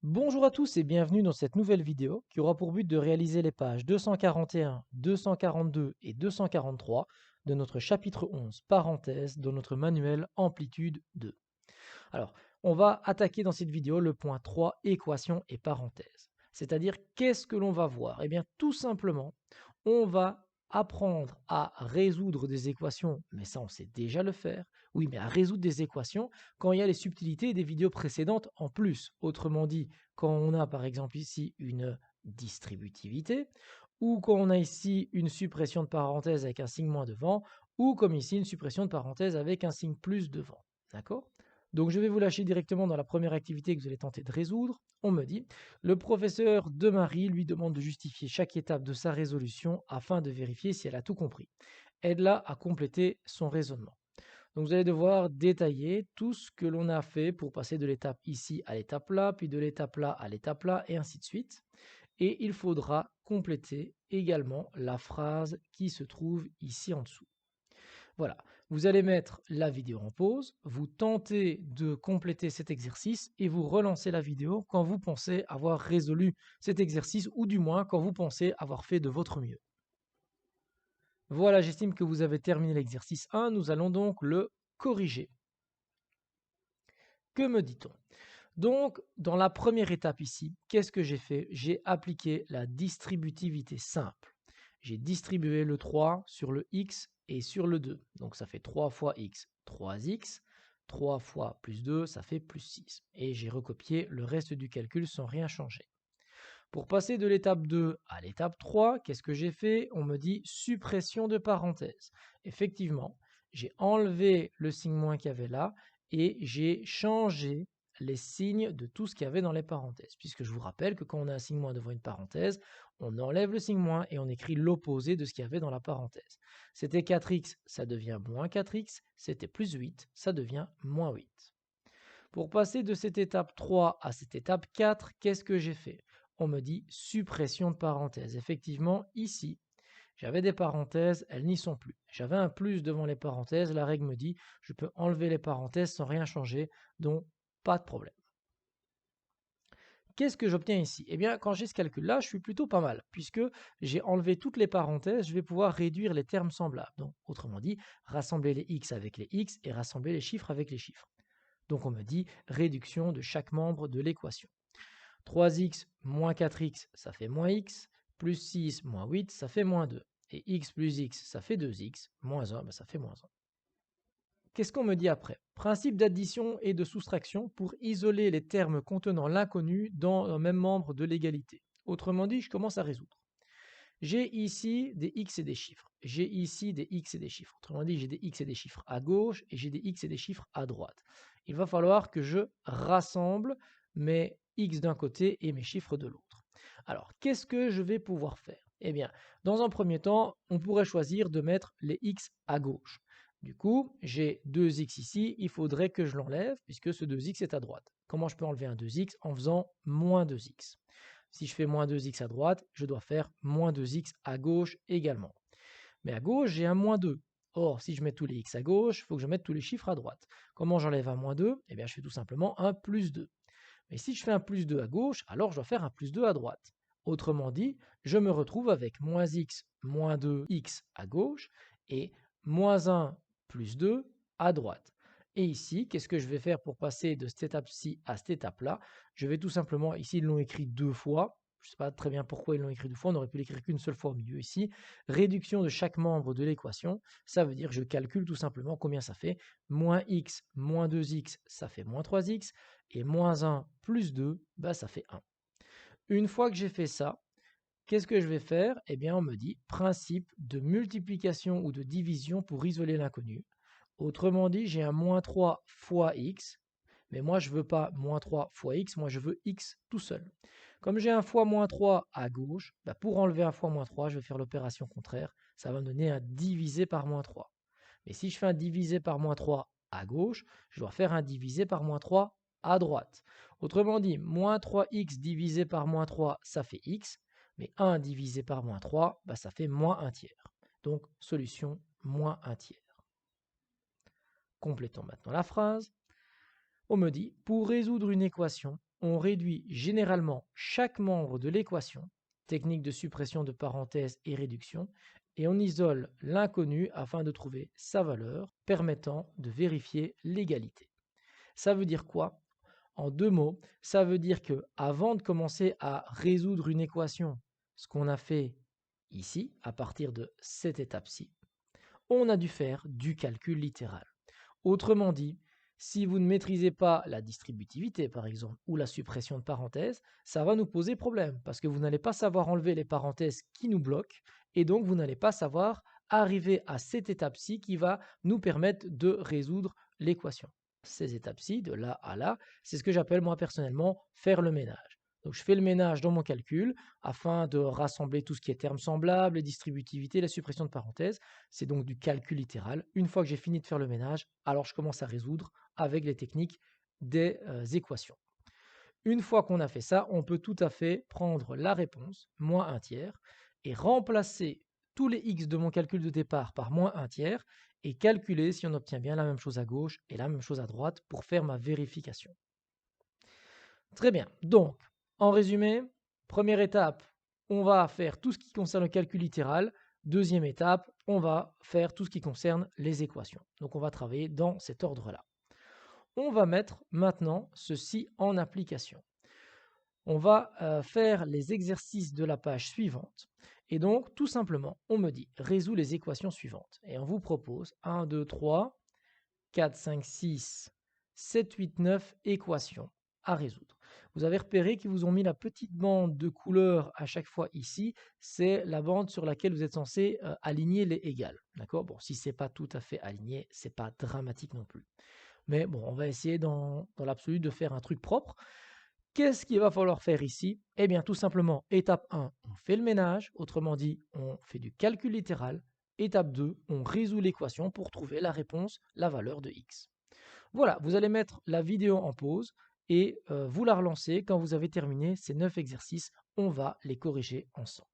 Bonjour à tous et bienvenue dans cette nouvelle vidéo qui aura pour but de réaliser les pages 241, 242 et 243 de notre chapitre 11, parenthèse, de notre manuel Amplitude 2. Alors, on va attaquer dans cette vidéo le point 3, équation et parenthèse. C'est-à-dire, qu'est-ce que l'on va voir? Eh bien, tout simplement, on va apprendre à résoudre des équations, mais ça on sait déjà le faire. Oui, mais à résoudre des équations quand il y a les subtilités des vidéos précédentes en plus. Autrement dit, quand on a par exemple ici une distributivité, ou quand on a ici une suppression de parenthèse avec un signe moins devant, ou comme ici une suppression de parenthèse avec un signe plus devant. D'accord? Donc je vais vous lâcher directement dans la première activité que vous allez tenter de résoudre. On me dit, le professeur de Marie lui demande de justifier chaque étape de sa résolution afin de vérifier si elle a tout compris. Aide-la à compléter son raisonnement. Donc vous allez devoir détailler tout ce que l'on a fait pour passer de l'étape ici à l'étape là, puis de l'étape là à l'étape là, et ainsi de suite. Et il faudra compléter également la phrase qui se trouve ici en dessous. Voilà, vous allez mettre la vidéo en pause, vous tentez de compléter cet exercice et vous relancez la vidéo quand vous pensez avoir résolu cet exercice ou du moins quand vous pensez avoir fait de votre mieux. Voilà, j'estime que vous avez terminé l'exercice 1, nous allons donc le corriger. Que me dit-on? Donc, dans la première étape ici, qu'est-ce que j'ai fait? J'ai appliqué la distributivité simple. J'ai distribué le 3 sur le x et sur le 2. Donc ça fait 3 fois x, 3x. 3 fois plus 2, ça fait plus 6. Et j'ai recopié le reste du calcul sans rien changer. Pour passer de l'étape 2 à l'étape 3, qu'est-ce que j'ai fait? On me dit suppression de parenthèse. Effectivement, j'ai enlevé le signe moins qu'il y avait là et j'ai changé les signes de tout ce qu'il y avait dans les parenthèses. Puisque je vous rappelle que quand on a un signe moins devant une parenthèse, on enlève le signe moins et on écrit l'opposé de ce qu'il y avait dans la parenthèse. C'était 4x, ça devient moins 4x. C'était plus 8, ça devient moins 8. Pour passer de cette étape 3 à cette étape 4, qu'est-ce que j'ai fait? On me dit suppression de parenthèses. Effectivement, ici, j'avais des parenthèses, elles n'y sont plus. J'avais un plus devant les parenthèses, la règle me dit je peux enlever les parenthèses sans rien changer, donc pas de problème. Qu'est-ce que j'obtiens ici? Eh bien, quand j'ai ce calcul-là, je suis plutôt pas mal, puisque j'ai enlevé toutes les parenthèses, je vais pouvoir réduire les termes semblables. Donc, autrement dit, rassembler les x avec les x et rassembler les chiffres avec les chiffres. Donc on me dit réduction de chaque membre de l'équation. 3x moins 4x, ça fait moins x, plus 6 moins 8, ça fait moins 2. Et x plus x, ça fait 2x, moins 1, ça fait moins 1. Qu'est-ce qu'on me dit après? Principe d'addition et de soustraction pour isoler les termes contenant l'inconnu dans un même membre de l'égalité. Autrement dit, je commence à résoudre. J'ai ici des x et des chiffres. J'ai ici des x et des chiffres. Autrement dit, j'ai des x et des chiffres à gauche et j'ai des x et des chiffres à droite. Il va falloir que je rassemble mes x d'un côté et mes chiffres de l'autre. Alors, qu'est-ce que je vais pouvoir faire? Eh bien, dans un premier temps, on pourrait choisir de mettre les x à gauche. Du coup, j'ai 2x ici, il faudrait que je l'enlève puisque ce 2x est à droite. Comment je peux enlever un 2x? En faisant moins 2x. Si je fais moins 2x à droite, je dois faire moins 2x à gauche également. Mais à gauche, j'ai un moins 2. Or, si je mets tous les x à gauche, il faut que je mette tous les chiffres à droite. Comment j'enlève un moins 2? Eh bien, je fais tout simplement un plus 2. Mais si je fais un plus 2 à gauche, alors je dois faire un plus 2 à droite. Autrement dit, je me retrouve avec moins x moins 2x à gauche et moins 1 plus 2 à droite. Et ici, qu'est-ce que je vais faire pour passer de cette étape-ci à cette étape-là? Je vais tout simplement, ici ils l'ont écrit deux fois, je ne sais pas très bien pourquoi ils l'ont écrit deux fois, on aurait pu l'écrire qu'une seule fois au milieu ici. Réduction de chaque membre de l'équation, ça veut dire que je calcule tout simplement combien ça fait. Moins x moins 2x, ça fait moins 3x, et moins 1 plus 2, ça fait 1. Une fois que j'ai fait ça, qu'est-ce que je vais faire? Eh bien, on me dit principe de multiplication ou de division pour isoler l'inconnu. Autrement dit, j'ai un moins 3 fois x, mais moi je ne veux pas moins 3 fois x, moi je veux x tout seul. Comme j'ai un fois moins 3 à gauche, pour enlever un fois moins 3, je vais faire l'opération contraire, ça va me donner un divisé par moins 3. Mais si je fais un divisé par moins 3 à gauche, je dois faire un divisé par moins 3 à droite. Autrement dit, moins 3x divisé par moins 3, ça fait x, mais 1 divisé par moins 3, ça fait moins 1 tiers. Donc, solution moins 1 tiers. Complétons maintenant la phrase. On me dit, pour résoudre une équation, on réduit généralement chaque membre de l'équation, technique de suppression de parenthèses et réduction, et on isole l'inconnu afin de trouver sa valeur, permettant de vérifier l'égalité. Ça veut dire quoi? En deux mots, ça veut dire que avant de commencer à résoudre une équation, ce qu'on a fait ici, à partir de cette étape-ci, on a dû faire du calcul littéral. Autrement dit, si vous ne maîtrisez pas la distributivité, par exemple, ou la suppression de parenthèses, ça va nous poser problème, parce que vous n'allez pas savoir enlever les parenthèses qui nous bloquent, et donc vous n'allez pas savoir arriver à cette étape-ci qui va nous permettre de résoudre l'équation. Ces étapes-ci, de là à là, c'est ce que j'appelle moi personnellement faire le ménage. Donc je fais le ménage dans mon calcul afin de rassembler tout ce qui est termes semblables, les distributivités, la suppression de parenthèses. C'est donc du calcul littéral. Une fois que j'ai fini de faire le ménage, alors je commence à résoudre avec les techniques des équations. Une fois qu'on a fait ça, on peut tout à fait prendre la réponse, moins 1 tiers, et remplacer tous les x de mon calcul de départ par moins 1 tiers, et calculer si on obtient bien la même chose à gauche et la même chose à droite pour faire ma vérification. Très bien. Donc, en résumé, première étape, on va faire tout ce qui concerne le calcul littéral. Deuxième étape, on va faire tout ce qui concerne les équations. Donc, on va travailler dans cet ordre-là. On va mettre maintenant ceci en application. On va faire les exercices de la page suivante. Et donc, tout simplement, on me dit, résous les équations suivantes. Et on vous propose 1, 2, 3, 4, 5, 6, 7, 8, 9 équations à résoudre. Vous avez repéré qu'ils vous ont mis la petite bande de couleur à chaque fois ici. C'est la bande sur laquelle vous êtes censé aligner les égales. D'accord? Bon, si ce n'est pas tout à fait aligné, ce n'est pas dramatique non plus. Mais bon, on va essayer dans l'absolu de faire un truc propre. Qu'est-ce qu'il va falloir faire ici? Eh bien, tout simplement, étape 1, on fait le ménage. Autrement dit, on fait du calcul littéral. Étape 2, on résout l'équation pour trouver la réponse, la valeur de x. Voilà, vous allez mettre la vidéo en pause et vous la relancez quand vous avez terminé ces 9 exercices. On va les corriger ensemble.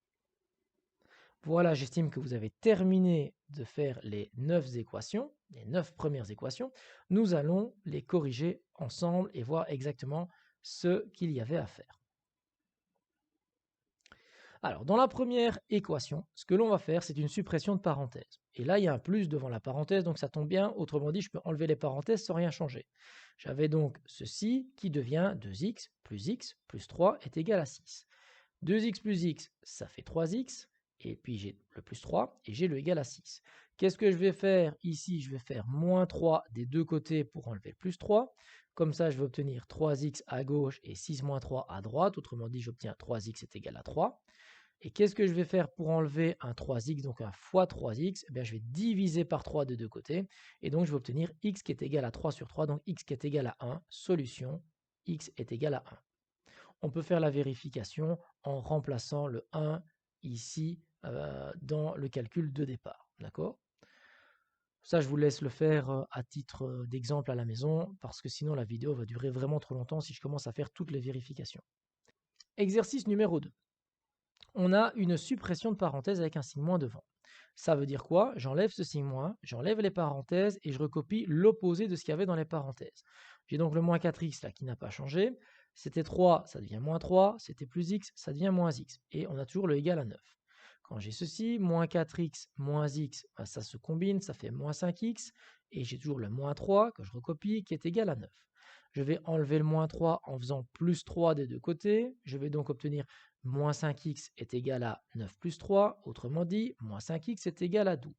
Voilà, j'estime que vous avez terminé de faire les 9 équations, les 9 premières équations. Nous allons les corriger ensemble et voir exactement ce qu'il y avait à faire. Alors, dans la première équation, ce que l'on va faire, c'est une suppression de parenthèses. Et là, il y a un plus devant la parenthèse, donc ça tombe bien. Autrement dit, je peux enlever les parenthèses sans rien changer. J'avais donc ceci qui devient 2x plus 3 est égal à 6. 2x plus x, ça fait 3x. Et puis j'ai le plus 3 et j'ai le égal à 6. Qu'est-ce que je vais faire ici? Je vais faire moins 3 des deux côtés pour enlever le plus 3. Comme ça, je vais obtenir 3x à gauche et 6 moins 3 à droite. Autrement dit, j'obtiens 3x est égal à 3. Et qu'est-ce que je vais faire pour enlever un 3x, donc un fois 3x? Eh bien, je vais diviser par 3 de deux côtés. Et donc, je vais obtenir x qui est égal à 3 sur 3, donc x qui est égal à 1. Solution, x est égal à 1. On peut faire la vérification en remplaçant le 1 ici dans le calcul de départ. D'accord? Ça, je vous laisse le faire à titre d'exemple à la maison, parce que sinon la vidéo va durer vraiment trop longtemps si je commence à faire toutes les vérifications. Exercice numéro 2. On a une suppression de parenthèse avec un signe moins devant. Ça veut dire quoi? J'enlève ce signe moins, j'enlève les parenthèses et je recopie l'opposé de ce qu'il y avait dans les parenthèses. J'ai donc le moins 4x là qui n'a pas changé. C'était 3, ça devient moins 3. C'était plus x, ça devient moins x. Et on a toujours le égal à 9. Quand j'ai ceci, moins 4x moins x, ça se combine, ça fait moins 5x. Et j'ai toujours le moins 3 que je recopie qui est égal à 9. Je vais enlever le moins 3 en faisant plus 3 des deux côtés. Je vais donc obtenir moins 5x est égal à 9 plus 3. Autrement dit, moins 5x est égal à 12.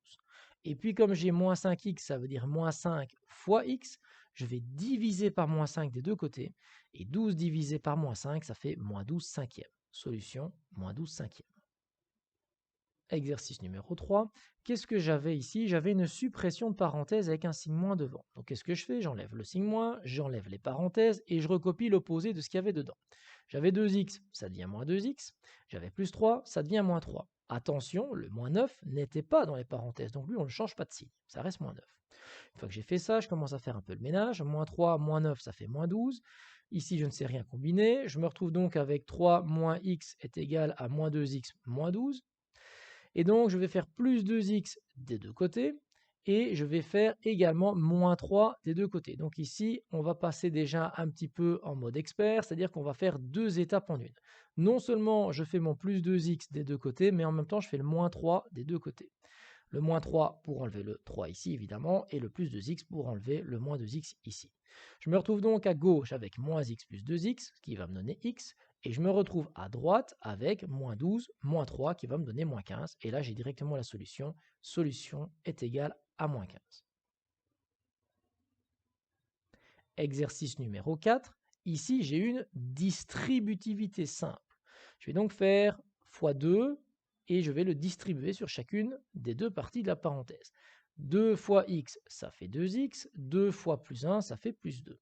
Et puis comme j'ai moins 5x, ça veut dire moins 5 fois x, je vais diviser par moins 5 des deux côtés. Et 12 divisé par moins 5, ça fait moins 12 cinquièmes. Solution, moins 12 cinquièmes. Exercice numéro 3. Qu'est-ce que j'avais ici? J'avais une suppression de parenthèse avec un signe moins devant. Donc qu'est-ce que je fais? J'enlève le signe moins, j'enlève les parenthèses et je recopie l'opposé de ce qu'il y avait dedans. J'avais 2x, ça devient moins 2x. J'avais plus 3, ça devient moins 3. Attention, le moins 9 n'était pas dans les parenthèses, donc lui on ne change pas de signe, ça reste moins 9. Une fois que j'ai fait ça, je commence à faire un peu le ménage. Moins 3, moins 9, ça fait moins 12. Ici, je ne sais rien combiner. Je me retrouve donc avec 3 moins x est égal à moins 2x moins 12. Et donc, je vais faire plus 2x des deux côtés. et je vais faire également moins 3 des deux côtés. Donc ici, on va passer déjà un petit peu en mode expert, c'est-à-dire qu'on va faire deux étapes en une. Non seulement je fais mon plus 2x des deux côtés, mais en même temps, je fais le moins 3 des deux côtés. Le moins 3 pour enlever le 3 ici, évidemment, et le plus 2x pour enlever le moins 2x ici. Je me retrouve donc à gauche avec moins x plus 2x, ce qui va me donner x, et je me retrouve à droite avec moins 12, moins 3, qui va me donner moins 15, et là j'ai directement la solution. Solution est égale à moins 15. Exercice numéro 4. Ici, j'ai une distributivité simple. Je vais donc faire x2 et je vais le distribuer sur chacune des deux parties de la parenthèse. 2 fois x, ça fait 2x. 2 fois plus 1, ça fait plus 2.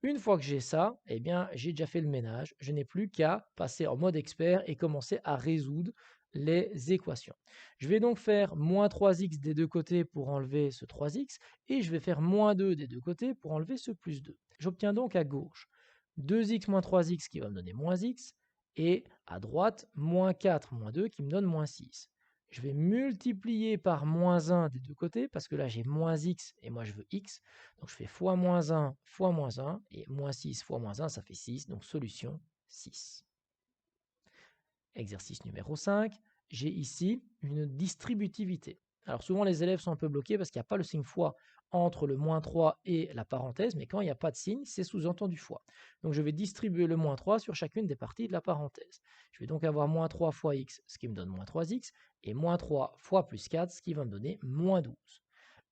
Une fois que j'ai ça, eh bien, j'ai déjà fait le ménage. Je n'ai plus qu'à passer en mode expert et commencer à résoudre les équations. Je vais donc faire moins 3x des deux côtés pour enlever ce 3x et je vais faire moins 2 des deux côtés pour enlever ce plus 2. J'obtiens donc à gauche 2x moins 3x qui va me donner moins x et à droite moins 4 moins 2 qui me donne moins 6. Je vais multiplier par moins 1 des deux côtés parce que là j'ai moins x et moi je veux x. Donc je fais fois moins 1 fois moins 1 et moins 6 fois moins 1 ça fait 6. Donc solution 6. Exercice numéro 5, j'ai ici une distributivité. Alors souvent les élèves sont un peu bloqués parce qu'il n'y a pas le signe fois entre le moins 3 et la parenthèse, mais quand il n'y a pas de signe, c'est sous-entendu fois. Donc je vais distribuer le moins 3 sur chacune des parties de la parenthèse. Je vais donc avoir moins 3 fois x, ce qui me donne moins 3x, et moins 3 fois plus 4, ce qui va me donner moins 12.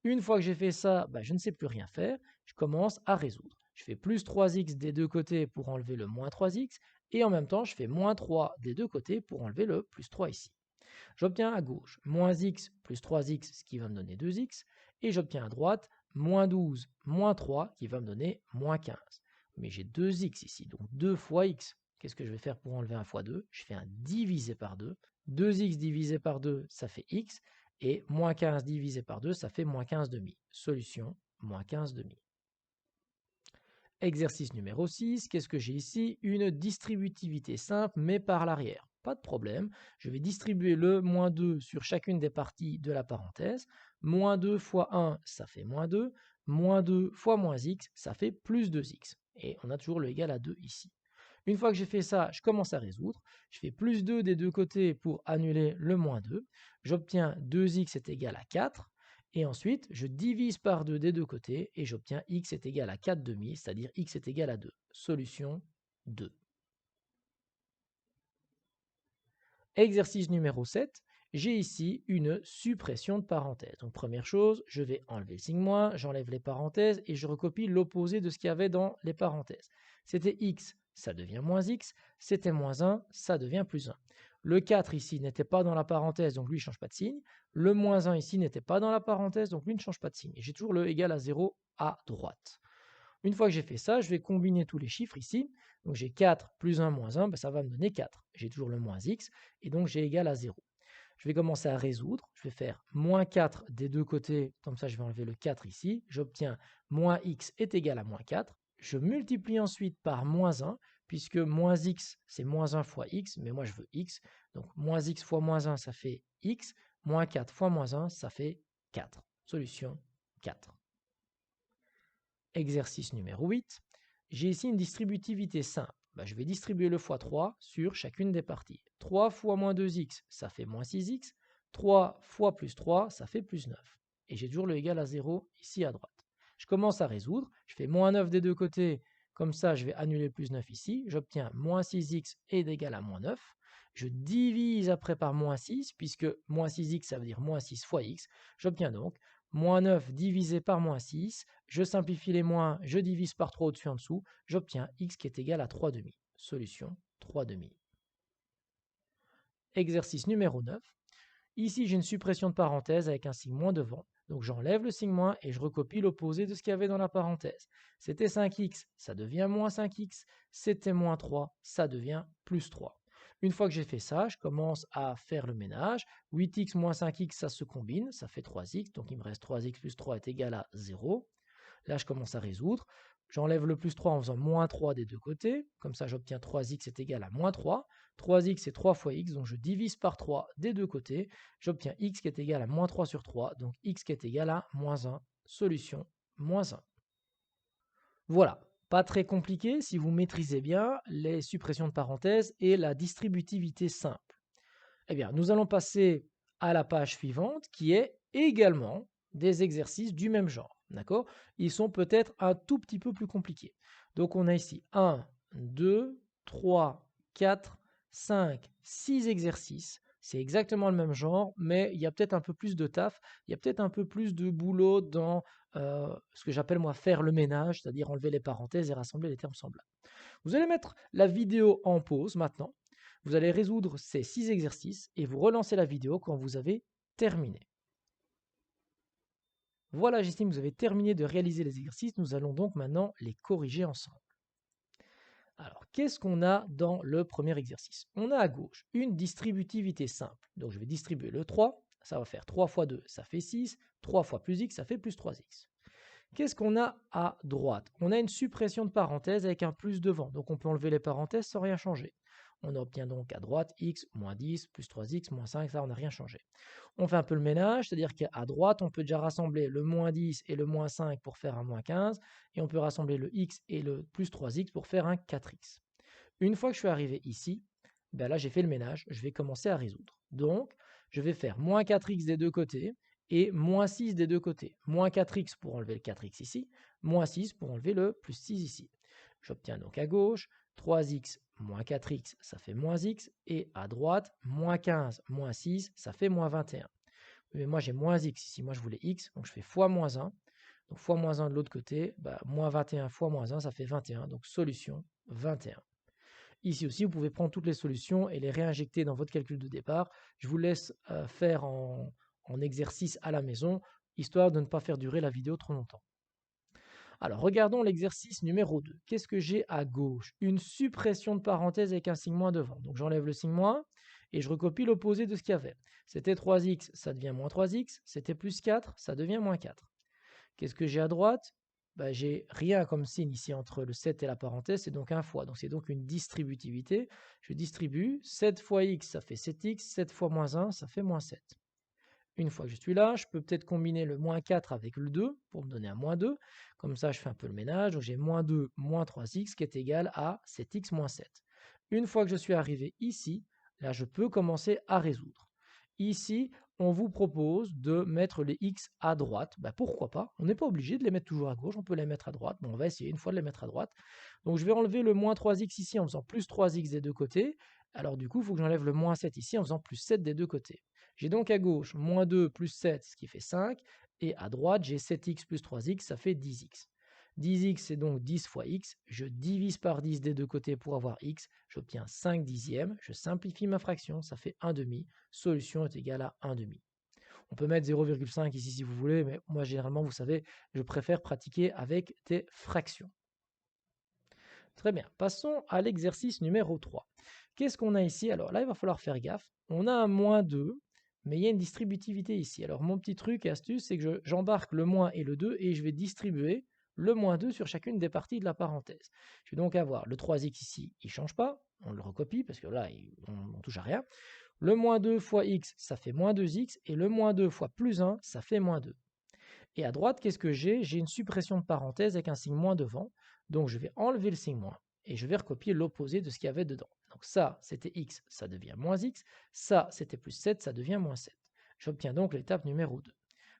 Une fois que j'ai fait ça, je ne sais plus rien faire, je commence à résoudre. Je fais plus 3x des deux côtés pour enlever le moins 3x, et en même temps, je fais moins 3 des deux côtés pour enlever le plus 3 ici. J'obtiens à gauche moins x plus 3x, ce qui va me donner 2x, et j'obtiens à droite moins 12 moins 3, qui va me donner moins 15. Mais j'ai 2x ici, donc 2 fois x. Qu'est-ce que je vais faire pour enlever 1 fois 2? Je fais un divisé par 2. 2x divisé par 2, ça fait x, et moins 15 divisé par 2, ça fait moins 15 demi. Solution, moins 15 demi. Exercice numéro 6, qu'est-ce que j'ai ici? Une distributivité simple, mais par l'arrière. Pas de problème, je vais distribuer le moins 2 sur chacune des parties de la parenthèse. Moins 2 fois 1, ça fait moins 2. Moins 2 fois moins x, ça fait plus 2x. Et on a toujours le égal à 2 ici. Une fois que j'ai fait ça, je commence à résoudre. Je fais plus 2 des deux côtés pour annuler le moins 2. J'obtiens 2x est égal à 4. Et ensuite, je divise par 2 des deux côtés et j'obtiens x est égal à 4 demi, c'est-à-dire x est égal à 2. Solution 2. Exercice numéro 7. J'ai ici une suppression de parenthèses. Donc première chose, je vais enlever le signe moins, j'enlève les parenthèses et je recopie l'opposé de ce qu'il y avait dans les parenthèses. C'était x, ça devient moins x, c'était moins 1, ça devient plus 1. Le 4 ici n'était pas dans la parenthèse, donc lui ne change pas de signe. Le moins 1 ici n'était pas dans la parenthèse, donc lui ne change pas de signe. Et j'ai toujours le égal à 0 à droite. Une fois que j'ai fait ça, je vais combiner tous les chiffres ici. Donc j'ai 4 plus 1 moins 1, ça va me donner 4. J'ai toujours le moins x, et donc j'ai égal à 0. Je vais commencer à résoudre. Je vais faire moins 4 des deux côtés, comme ça je vais enlever le 4 ici. J'obtiens moins x est égal à moins 4. Je multiplie ensuite par moins 1, puisque moins x, c'est moins 1 fois x, mais moi je veux x. Donc moins x fois moins 1, ça fait x. Moins 4 fois moins 1, ça fait 4. Solution 4. Exercice numéro 8. J'ai ici une distributivité simple. Je vais distribuer le fois 3 sur chacune des parties. 3 fois moins 2x, ça fait moins 6x. 3 fois plus 3, ça fait plus 9. Et j'ai toujours le égal à 0 ici à droite. Je commence à résoudre. Je fais moins 9 des deux côtés. Comme ça, je vais annuler plus 9 ici. J'obtiens moins 6x est égal à moins 9. Je divise après par moins 6, puisque moins 6x, ça veut dire moins 6 fois x. J'obtiens donc moins 9 divisé par moins 6, je simplifie les moins, je divise par 3 au-dessus en dessous, j'obtiens x qui est égal à 3 demi. Solution 3 demi. Exercice numéro 9. Ici, j'ai une suppression de parenthèse avec un signe moins devant. Donc j'enlève le signe moins et je recopie l'opposé de ce qu'il y avait dans la parenthèse. C'était 5x, ça devient moins 5x. C'était moins 3, ça devient plus 3. Une fois que j'ai fait ça, je commence à faire le ménage. 8x moins 5x, ça se combine, ça fait 3x. Donc il me reste 3x plus 3 est égal à 0. Là, je commence à résoudre. J'enlève le plus 3 en faisant moins 3 des deux côtés. Comme ça, j'obtiens 3x est égal à moins 3. 3x c'est 3 fois x, donc je divise par 3 des deux côtés. J'obtiens x qui est égal à moins 3 sur 3, donc x qui est égal à moins 1. Solution, moins 1. Voilà, pas très compliqué si vous maîtrisez bien les suppressions de parenthèses et la distributivité simple. Eh bien, nous allons passer à la page suivante qui est également des exercices du même genre. D'accord? Ils sont peut-être un tout petit peu plus compliqués. Donc, on a ici 1, 2, 3, 4, 5, 6 exercices. C'est exactement le même genre, mais il y a peut-être un peu plus de taf, il y a peut-être un peu plus de boulot dans ce que j'appelle moi faire le ménage, c'est-à-dire enlever les parenthèses et rassembler les termes semblables. Vous allez mettre la vidéo en pause maintenant. Vous allez résoudre ces 6 exercices et vous relancez la vidéo quand vous avez terminé. Voilà, j'estime que vous avez terminé de réaliser les exercices. Nous allons donc maintenant les corriger ensemble. Alors, qu'est-ce qu'on a dans le premier exercice? On a à gauche une distributivité simple. Donc, je vais distribuer le 3. Ça va faire 3 fois 2, ça fait 6. 3 fois plus x, ça fait plus 3x. Qu'est-ce qu'on a à droite? On a une suppression de parenthèses avec un plus devant. Donc, on peut enlever les parenthèses sans rien changer. On obtient donc à droite x moins 10 plus 3x moins 5, ça on n'a rien changé. On fait un peu le ménage, c'est-à-dire qu'à droite on peut déjà rassembler le moins 10 et le moins 5 pour faire un moins 15, et on peut rassembler le x et le plus 3x pour faire un 4x. Une fois que je suis arrivé ici, ben là j'ai fait le ménage, je vais commencer à résoudre. Donc je vais faire moins 4x des deux côtés et moins 6 des deux côtés. Moins 4x pour enlever le 4x ici, moins 6 pour enlever le plus 6 ici. J'obtiens donc à gauche 3x moins 4x, ça fait moins x, et à droite, moins 15 moins 6, ça fait moins 21. Mais moi j'ai moins x ici, moi je voulais x, donc je fais fois moins 1. Donc fois moins 1 de l'autre côté, bah, moins 21 fois moins 1, ça fait 21, donc solution 21. Ici aussi, vous pouvez prendre toutes les solutions et les réinjecter dans votre calcul de départ. Je vous laisse faire en exercice à la maison, histoire de ne pas faire durer la vidéo trop longtemps. Alors, regardons l'exercice numéro 2. Qu'est-ce que j'ai à gauche? Une suppression de parenthèse avec un signe moins devant. Donc, j'enlève le signe moins et je recopie l'opposé de ce qu'il y avait. C'était 3x, ça devient moins 3x. C'était plus 4, ça devient moins 4. Qu'est-ce que j'ai à droite? Bah, j'ai rien comme signe ici entre le 7 et la parenthèse, c'est donc un fois. Donc, c'est donc une distributivité. Je distribue 7 fois x, ça fait 7x. 7 fois moins 1, ça fait moins 7. Une fois que je suis là, je peux peut-être combiner le moins 4 avec le 2 pour me donner un moins 2. Comme ça, je fais un peu le ménage. Donc j'ai moins 2 moins 3x qui est égal à 7x moins 7. Une fois que je suis arrivé ici, là, je peux commencer à résoudre. Ici, on vous propose de mettre les x à droite. Ben, pourquoi pas? On n'est pas obligé de les mettre toujours à gauche, on peut les mettre à droite. Bon, on va essayer une fois de les mettre à droite. Donc je vais enlever le moins 3x ici en faisant plus 3x des deux côtés. Alors du coup, il faut que j'enlève le moins 7 ici en faisant plus 7 des deux côtés. J'ai donc à gauche moins 2 plus 7, ce qui fait 5. Et à droite, j'ai 7x plus 3x, ça fait 10x. 10x, c'est donc 10 fois x. Je divise par 10 des deux côtés pour avoir x. J'obtiens 5 dixièmes. Je simplifie ma fraction, ça fait 1 demi. Solution est égale à 1 demi. On peut mettre 0,5 ici si vous voulez, mais moi généralement, vous savez, je préfère pratiquer avec des fractions. Très bien, passons à l'exercice numéro 3. Qu'est-ce qu'on a ici? Alors là, il va falloir faire gaffe. On a un moins 2, mais il y a une distributivité ici. Alors mon petit truc et astuce, c'est que j'embarque le moins et le 2 et je vais distribuer le moins 2 sur chacune des parties de la parenthèse. Je vais donc avoir le 3x ici, il ne change pas, on le recopie parce que là, on ne touche à rien. Le moins 2 fois x, ça fait moins 2x, et le moins 2 fois plus 1, ça fait moins 2. Et à droite, qu'est-ce que j'ai? J'ai une suppression de parenthèse avec un signe moins devant, donc je vais enlever le signe moins, et je vais recopier l'opposé de ce qu'il y avait dedans. Donc ça, c'était x, ça devient moins x, ça, c'était plus 7, ça devient moins 7. J'obtiens donc l'étape numéro 2.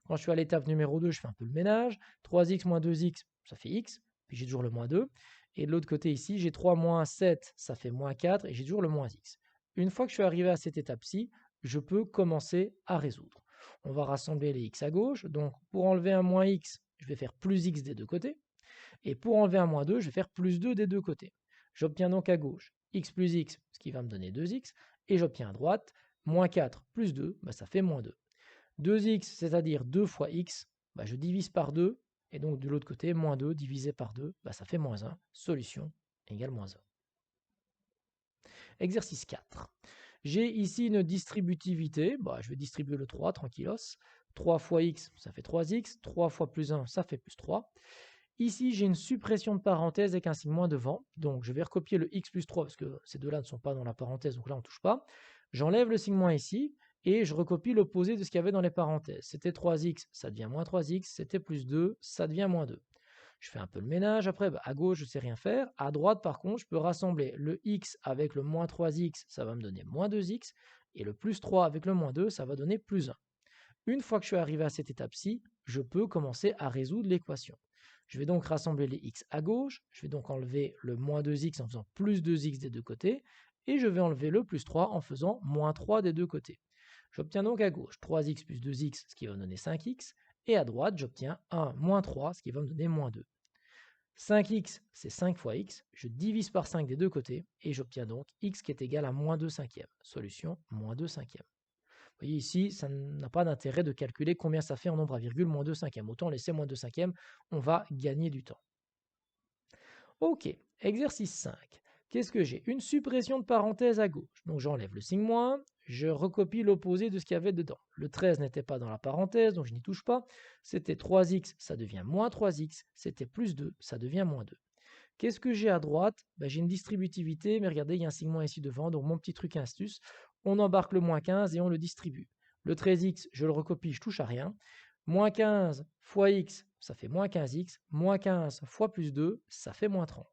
Quand je suis à l'étape numéro 2, je fais un peu le ménage. 3x moins 2x, ça fait x, puis j'ai toujours le moins 2. Et de l'autre côté ici, j'ai 3 moins 7, ça fait moins 4, et j'ai toujours le moins x. Une fois que je suis arrivé à cette étape-ci, je peux commencer à résoudre. On va rassembler les x à gauche. Donc pour enlever un moins x, je vais faire plus x des deux côtés. Et pour enlever un moins 2, je vais faire plus 2 des deux côtés. J'obtiens donc à gauche x plus x, ce qui va me donner 2x. Et j'obtiens à droite moins 4 plus 2, bah, ça fait moins 2. 2x, c'est-à-dire 2 fois x, bah, je divise par 2. Et donc de l'autre côté, moins 2 divisé par 2, bah, ça fait moins 1. Solution égale moins 1. Exercice 4. J'ai ici une distributivité. Bah, je vais distribuer le 3, tranquillos. 3 fois x, ça fait 3x. 3 fois plus 1, ça fait plus 3. Ici, j'ai une suppression de parenthèse avec un signe moins devant. Donc, je vais recopier le x plus 3 parce que ces deux-là ne sont pas dans la parenthèse, donc là, on ne touche pas. J'enlève le signe moins ici et je recopie l'opposé de ce qu'il y avait dans les parenthèses. C'était 3x, ça devient moins 3x. C'était plus 2, ça devient moins 2. Je fais un peu le ménage. Après, à gauche, je ne sais rien faire. À droite, par contre, je peux rassembler le x avec le moins 3x, ça va me donner moins 2x. Et le plus 3 avec le moins 2, ça va donner plus 1. Une fois que je suis arrivé à cette étape-ci, je peux commencer à résoudre l'équation. Je vais donc rassembler les x à gauche, je vais donc enlever le moins 2x en faisant plus 2x des deux côtés, et je vais enlever le plus 3 en faisant moins 3 des deux côtés. J'obtiens donc à gauche 3x plus 2x, ce qui va me donner 5x, et à droite, j'obtiens 1 moins 3, ce qui va me donner moins 2. 5x, c'est 5 fois x, je divise par 5 des deux côtés, et j'obtiens donc x qui est égal à moins 2 cinquièmes. Solution, moins 2 cinquièmes. Vous voyez ici, ça n'a pas d'intérêt de calculer combien ça fait en nombre à virgule moins 2 cinquièmes. Autant laisser moins 2 cinquièmes, on va gagner du temps. Ok, exercice 5. Qu'est-ce que j'ai? Une suppression de parenthèse à gauche. Donc j'enlève le signe moins, je recopie l'opposé de ce qu'il y avait dedans. Le 13 n'était pas dans la parenthèse, donc je n'y touche pas. C'était 3x, ça devient moins 3x. C'était plus 2, ça devient moins 2. Qu'est-ce que j'ai à droite? J'ai une distributivité, mais regardez, il y a un signe moins ici devant, donc mon petit truc astuce, on embarque le moins 15 et on le distribue. Le 13x, je le recopie, je touche à rien. Moins 15 fois x, ça fait moins 15x. Moins 15 fois plus 2, ça fait moins 30.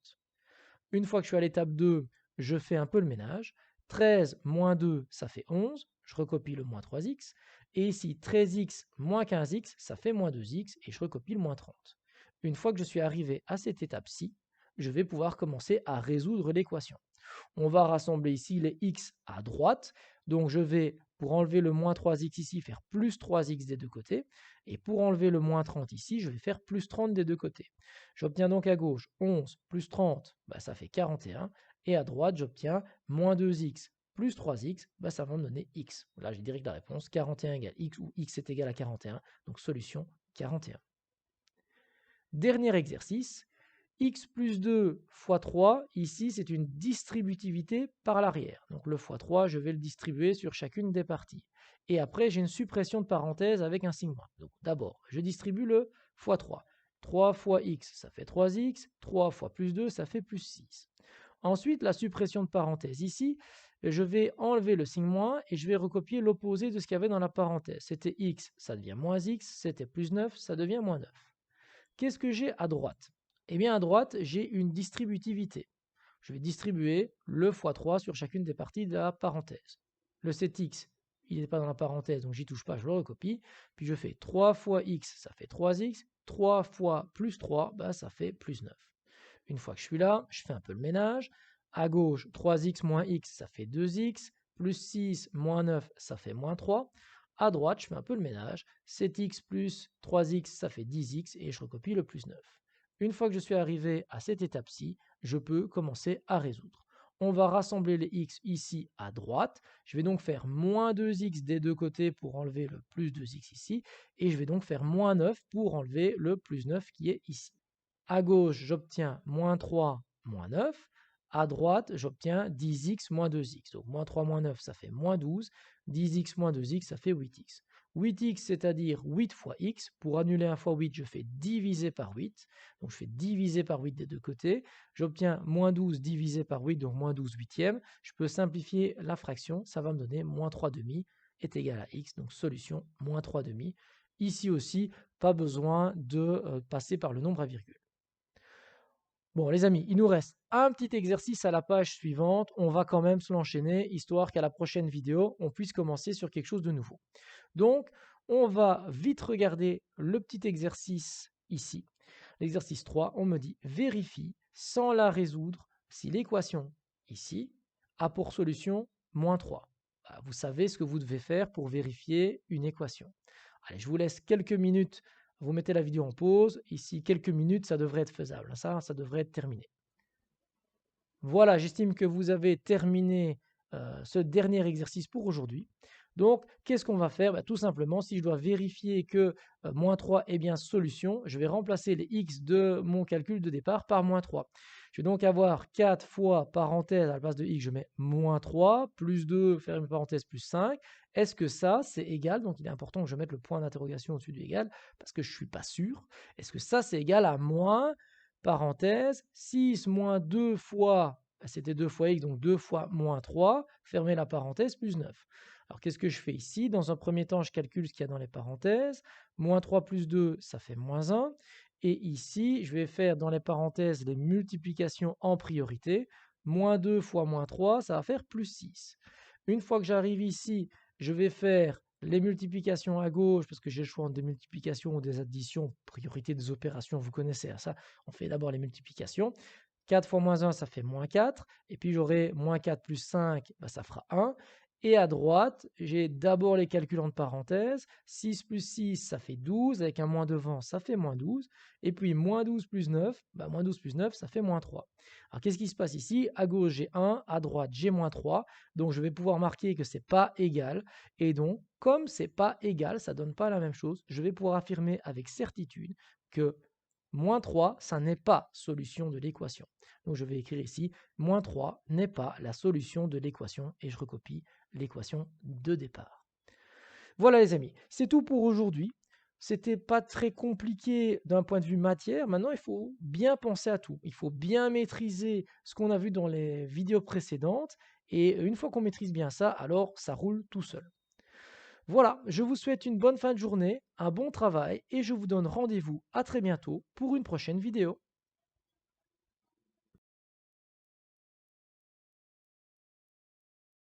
Une fois que je suis à l'étape 2, je fais un peu le ménage. 13 moins 2, ça fait 11. Je recopie le moins 3x. Et ici, 13x moins 15x, ça fait moins 2x et je recopie le moins 30. Une fois que je suis arrivé à cette étape-ci, je vais pouvoir commencer à résoudre l'équation. On va rassembler ici les x à droite. Donc je vais, pour enlever le moins 3x ici, faire plus 3x des deux côtés. Et pour enlever le moins 30 ici, je vais faire plus 30 des deux côtés. J'obtiens donc à gauche 11 plus 30, ça fait 41. Et à droite, j'obtiens moins 2x plus 3x, ça va me donner x. Là, j'ai direct la réponse, 41 égale x, ou x est égal à 41. Donc solution 41. Dernier exercice, x plus 2 fois 3, ici c'est une distributivité par l'arrière. Donc le fois 3, je vais le distribuer sur chacune des parties. Et après, j'ai une suppression de parenthèse avec un signe moins. Donc d'abord, je distribue le fois 3. 3 fois x, ça fait 3x. 3 fois plus 2, ça fait plus 6. Ensuite, la suppression de parenthèse. Ici, je vais enlever le signe moins et je vais recopier l'opposé de ce qu'il y avait dans la parenthèse. C'était x, ça devient moins x. C'était plus 9, ça devient moins 9. Qu'est-ce que j'ai à droite? Eh bien, à droite, j'ai une distributivité. Je vais distribuer le fois 3 sur chacune des parties de la parenthèse. Le 7x, il n'est pas dans la parenthèse, donc j'y touche pas, je le recopie. Puis je fais 3 fois x, ça fait 3x. 3 fois plus 3, ça fait plus 9. Une fois que je suis là, je fais un peu le ménage. À gauche, 3x moins x, ça fait 2x. Plus 6 moins 9, ça fait moins 3. À droite, je fais un peu le ménage. 7x plus 3x, ça fait 10x et je recopie le plus 9. Une fois que je suis arrivé à cette étape-ci, je peux commencer à résoudre. On va rassembler les x ici à droite. Je vais donc faire moins 2x des deux côtés pour enlever le plus 2x ici. Et je vais donc faire moins 9 pour enlever le plus 9 qui est ici. À gauche, j'obtiens moins 3, moins 9. À droite, j'obtiens 10x moins 2x. Donc moins 3 moins 9, ça fait moins 12. 10x moins 2x, ça fait 8x. 8x, c'est-à-dire 8 fois x. Pour annuler 1 fois 8, je fais diviser par 8. Donc je fais diviser par 8 des deux côtés. J'obtiens moins 12 divisé par 8, donc moins 12 huitièmes. Je peux simplifier la fraction. Ça va me donner moins 3 demi est égal à x. Donc solution, moins 3 demi. Ici aussi, pas besoin de passer par le nombre à virgule. Bon, les amis, il nous reste un petit exercice à la page suivante. On va quand même se l'enchaîner, histoire qu'à la prochaine vidéo, on puisse commencer sur quelque chose de nouveau. Donc, on va vite regarder le petit exercice ici. L'exercice 3, on me dit vérifie sans la résoudre si l'équation ici a pour solution moins 3. Vous savez ce que vous devez faire pour vérifier une équation. Allez, je vous laisse quelques minutes. Vous mettez la vidéo en pause. Ici, quelques minutes, ça devrait être faisable. Ça devrait être terminé. Voilà, j'estime que vous avez terminé ce dernier exercice pour aujourd'hui. Donc, qu'est-ce qu'on va faire? Tout simplement, si je dois vérifier que moins 3 est bien solution, je vais remplacer les x de mon calcul de départ par moins 3. Je vais donc avoir 4 fois parenthèse à la place de x, je mets moins 3, plus 2, ferme parenthèse, plus 5. Est-ce que ça, c'est égal? Donc il est important que je mette le point d'interrogation au-dessus du égal, parce que je ne suis pas sûr. Est-ce que ça, c'est égal à moins, parenthèse, 6 moins 2 fois, c'était 2 fois x, donc 2 fois moins 3, fermez la parenthèse, plus 9. Alors qu'est-ce que je fais ici? Dans un premier temps, je calcule ce qu'il y a dans les parenthèses. Moins 3 plus 2, ça fait moins 1. Et ici, je vais faire dans les parenthèses les multiplications en priorité. Moins 2 fois moins 3, ça va faire plus 6. Une fois que j'arrive ici, je vais faire les multiplications à gauche, parce que j'ai le choix entre des multiplications ou des additions, priorité des opérations, vous connaissez ça. On fait d'abord les multiplications. 4 fois moins 1, ça fait moins 4. Et puis j'aurai moins 4 plus 5, ça fera 1. Et à droite, j'ai d'abord les calculs entre parenthèses. 6 plus 6, ça fait 12. Avec un moins devant, ça fait moins 12. Et puis moins 12 plus 9, moins 12 plus 9, ça fait moins 3. Alors qu'est-ce qui se passe ici? À gauche, j'ai 1. À droite, j'ai moins 3. Donc je vais pouvoir marquer que ce n'est pas égal. Et donc, comme ce n'est pas égal, ça ne donne pas la même chose, je vais pouvoir affirmer avec certitude que moins 3, ça n'est pas solution de l'équation. Donc je vais écrire ici, moins 3 n'est pas la solution de l'équation et je recopie l'équation de départ. Voilà les amis, c'est tout pour aujourd'hui. C'était pas très compliqué d'un point de vue matière. Maintenant, il faut bien penser à tout. Il faut bien maîtriser ce qu'on a vu dans les vidéos précédentes. Et une fois qu'on maîtrise bien ça, alors ça roule tout seul. Voilà, je vous souhaite une bonne fin de journée, un bon travail et je vous donne rendez-vous à très bientôt pour une prochaine vidéo.